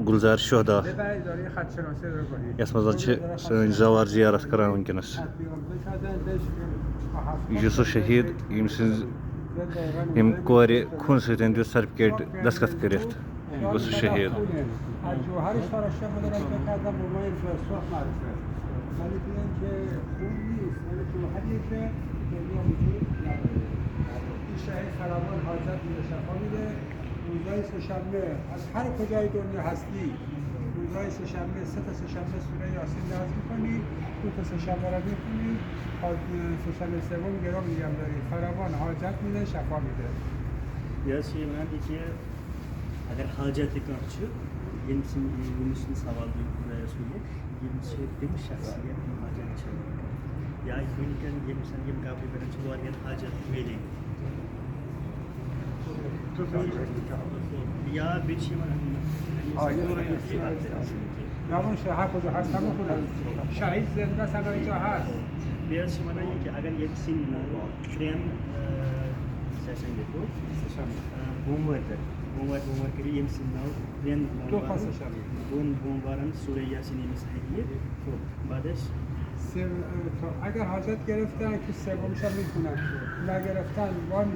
Gulzar Şohda ببرید داره خط شناسی رو کنید. Yasmazançı zavar ziyaret karan mümkünüz. Yusuf Şehid imsiz im kori kun süten diyor sertifikat daskat kırıktı. Yusuf Şehid. از جوهرش تراشه مدرک کردم به ما این فرسوخ معرفه ولی دیدن که خوب نیست ولی جوهریه که دنیا وجود نداره این شهید فراوان حاجت میده شفا میده روزای سه‌شنبه از هر کجای دنیا هستی روزای سه‌شنبه سه تا سه‌شنبه سوره یاسین درس میکنی دو تا سه‌شنبه رو میخونی سه‌شنبه سوم گرام میگم داری فراوان حاجت میده شفا میده Yasin ben ki agar hacati karşı yenisini saval buraya sunuyor. Yenisi demiş şahsiye hacet çalıyor. Ya ikoniken yenisin yem kabri bana çalıyor yani hacet veli. Ya bir şey var. نامون هر کجا هست همون خونه شهید زنده است همه جا هست Biraz şey bana ki agar yenisin tren session gitu. Bombar kiri yenisin now tren دو پاس شب bombaran sure yasin yenis hediye. بعدش اگر حاجت گرفتن که سومش هم میکنن نگرفتن وای